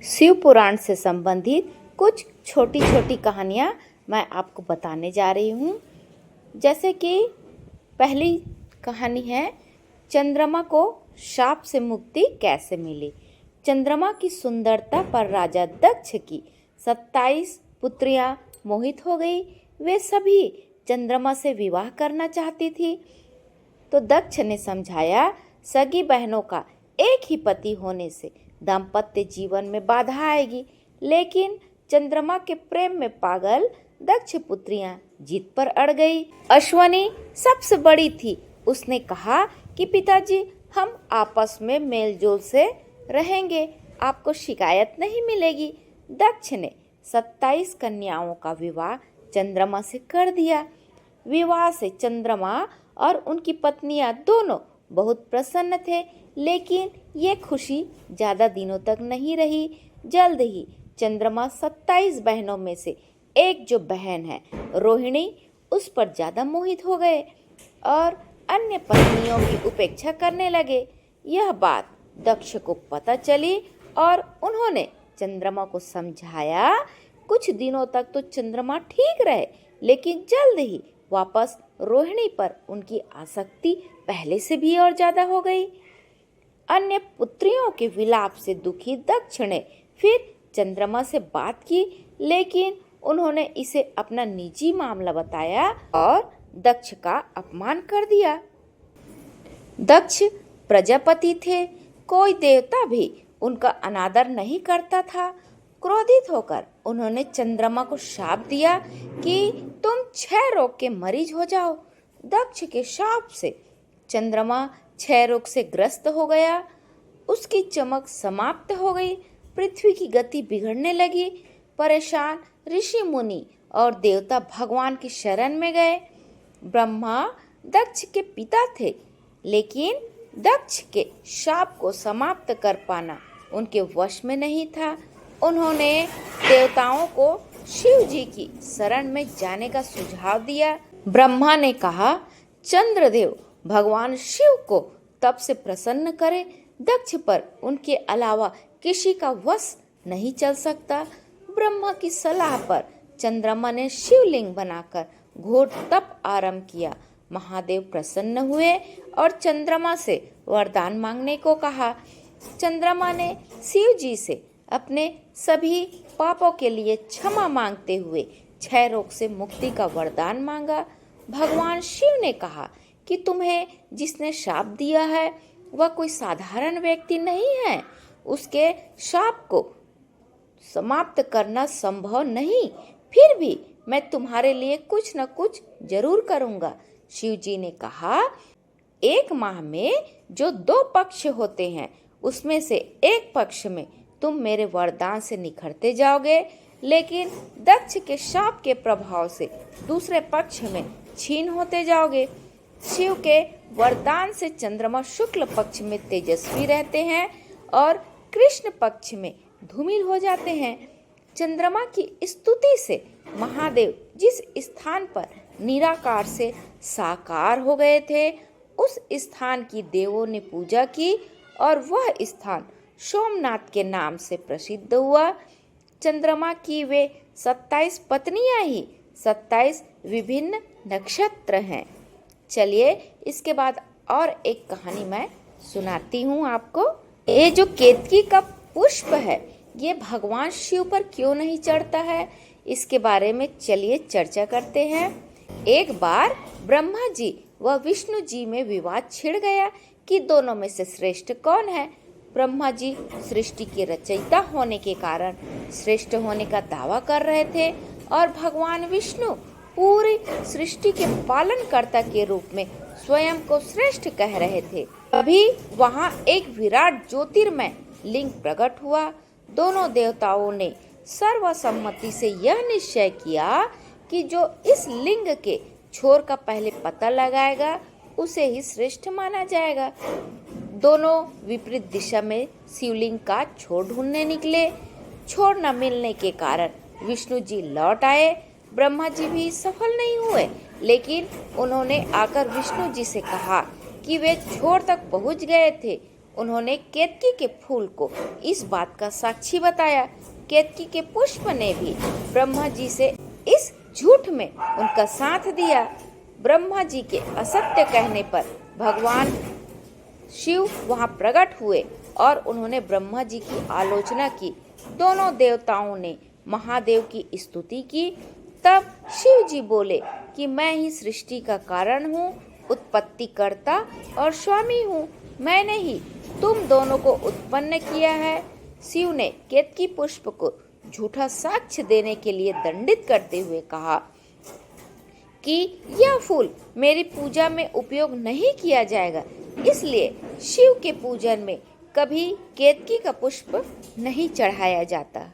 शिव पुराण से संबंधित कुछ छोटी छोटी कहानियाँ मैं आपको बताने जा रही हूँ। जैसे कि पहली कहानी है, चंद्रमा को शाप से मुक्ति कैसे मिली। चंद्रमा की सुंदरता पर राजा दक्ष की 27 पुत्रियाँ मोहित हो गई। वे सभी चंद्रमा से विवाह करना चाहती थी। तो दक्ष ने समझाया, सगी बहनों का एक ही पति होने से दाम्पत्य जीवन में बाधा आएगी। लेकिन चंद्रमा के प्रेम में पागल दक्ष पुत्रियां जीत पर अड़ गई। अश्वनी सबसे बड़ी थी। उसने कहा कि पिताजी, हम आपस में मेलजोल से रहेंगे, आपको शिकायत नहीं मिलेगी। दक्ष ने 27 कन्याओं का विवाह चंद्रमा से कर दिया। विवाह से चंद्रमा और उनकी पत्नियां दोनों बहुत प्रसन्न थे। लेकिन ये खुशी ज़्यादा दिनों तक नहीं रही। जल्द ही चंद्रमा 27 बहनों में से एक जो बहन है रोहिणी, उस पर ज़्यादा मोहित हो गए और अन्य पत्नियों की उपेक्षा करने लगे। यह बात दक्ष को पता चली और उन्होंने चंद्रमा को समझाया। कुछ दिनों तक तो चंद्रमा ठीक रहे, लेकिन जल्द ही वापस रोहिणी पर उनकी आसक्ति पहले से भी और ज़्यादा हो गई। अन्य पुत्रियों के विलाप से दुखी दक्ष ने फिर चंद्रमा से बात की, लेकिन उन्होंने इसे अपना निजी मामला बताया और दक्ष का अपमान कर दिया। दक्ष प्रजापति थे, कोई देवता भी उनका अनादर नहीं करता था। क्रोधित होकर उन्होंने चंद्रमा को शाप दिया कि तुम 6 रोग के मरीज हो जाओ। दक्ष के शाप से चंद्रमा 6 रोग से ग्रस्त हो गया। उसकी चमक समाप्त हो गई। पृथ्वी की गति बिगड़ने लगी। परेशान ऋषि मुनि और देवता भगवान की शरण में गए। ब्रह्मा दक्ष के पिता थे, लेकिन दक्ष के शाप को समाप्त कर पाना उनके वश में नहीं था। उन्होंने देवताओं को शिव जी की शरण में जाने का सुझाव दिया। ब्रह्मा ने कहा, चंद्रदेव भगवान शिव को तप से प्रसन्न करे। दक्ष पर उनके अलावा किसी का वश नहीं चल सकता। ब्रह्मा की सलाह पर चंद्रमा ने शिवलिंग बनाकर घोर तप आरंभ किया। महादेव प्रसन्न हुए और चंद्रमा से वरदान मांगने को कहा। चंद्रमा ने शिव जी से अपने सभी पापों के लिए क्षमा मांगते हुए 6 रोग से मुक्ति का वरदान मांगा। भगवान शिव ने कहा कि तुम्हें जिसने शाप दिया है वह कोई साधारण व्यक्ति नहीं है। उसके शाप को समाप्त करना संभव नहीं, फिर भी मैं तुम्हारे लिए कुछ न कुछ जरूर करूंगा। शिव जी ने कहा, एक माह में जो 2 पक्ष होते हैं, उसमें से एक पक्ष में तुम मेरे वरदान से निखरते जाओगे, लेकिन दक्ष के शाप के प्रभाव से दूसरे पक्ष में क्षीण होते जाओगे। शिव के वरदान से चंद्रमा शुक्ल पक्ष में तेजस्वी रहते हैं और कृष्ण पक्ष में धूमिल हो जाते हैं। चंद्रमा की स्तुति से महादेव जिस स्थान पर निराकार से साकार हो गए थे, उस स्थान की देवों ने पूजा की और वह स्थान सोमनाथ के नाम से प्रसिद्ध हुआ। चंद्रमा की वे 27 पत्नियां ही 27 विभिन्न नक्षत्र हैं। चलिए इसके बाद और एक कहानी मैं सुनाती हूँ आपको। ये जो केतकी का पुष्प है, ये भगवान शिव पर क्यों नहीं चढ़ता है, इसके बारे में चलिए चर्चा करते हैं। एक बार ब्रह्मा जी व विष्णु जी में विवाद छिड़ गया कि दोनों में से श्रेष्ठ कौन है। ब्रह्मा जी सृष्टि के रचयिता होने के कारण श्रेष्ठ होने का दावा कर रहे थे और भगवान विष्णु पूरी सृष्टि के पालनकर्ता के रूप में स्वयं को श्रेष्ठ कह रहे थे। अभी वहां एक विराट ज्योतिर्मय लिंग प्रकट हुआ। दोनों देवताओं ने सर्वसम्मति से यह निश्चय किया कि जो इस लिंग के छोर का पहले पता लगाएगा, उसे ही श्रेष्ठ माना जाएगा। दोनों विपरीत दिशा में शिवलिंग का छोर ढूंढने निकले। छोर न मिलने के कारण विष्णु जी लौट आए। ब्रह्मा जी भी सफल नहीं हुए, लेकिन उन्होंने आकर विष्णु जी से कहा कि वे छोर तक पहुंच गए थे उन्होंने केतकी के फूल को इस बात का साक्षी बताया। केतकी के पुष्प ने भी ब्रह्मा जी से इस झूठ में उनका साथ दिया। ब्रह्मा जी के असत्य कहने पर भगवान शिव वहां प्रकट हुए और उन्होंने ब्रह्मा जी की आलोचना की। दोनों देवताओं ने महादेव की स्तुति की। तब शिव जी बोले कि मैं ही सृष्टि का कारण हूँ, उत्पत्तिकर्ता और स्वामी हूँ। मैंने ही तुम दोनों को उत्पन्न किया है। शिव ने केतकी पुष्प को झूठा साक्ष्य देने के लिए दंडित करते हुए कहा कि यह फूल मेरी पूजा में उपयोग नहीं किया जाएगा, इसलिए शिव के पूजन में कभी केतकी का पुष्प नहीं चढ़ाया जाता।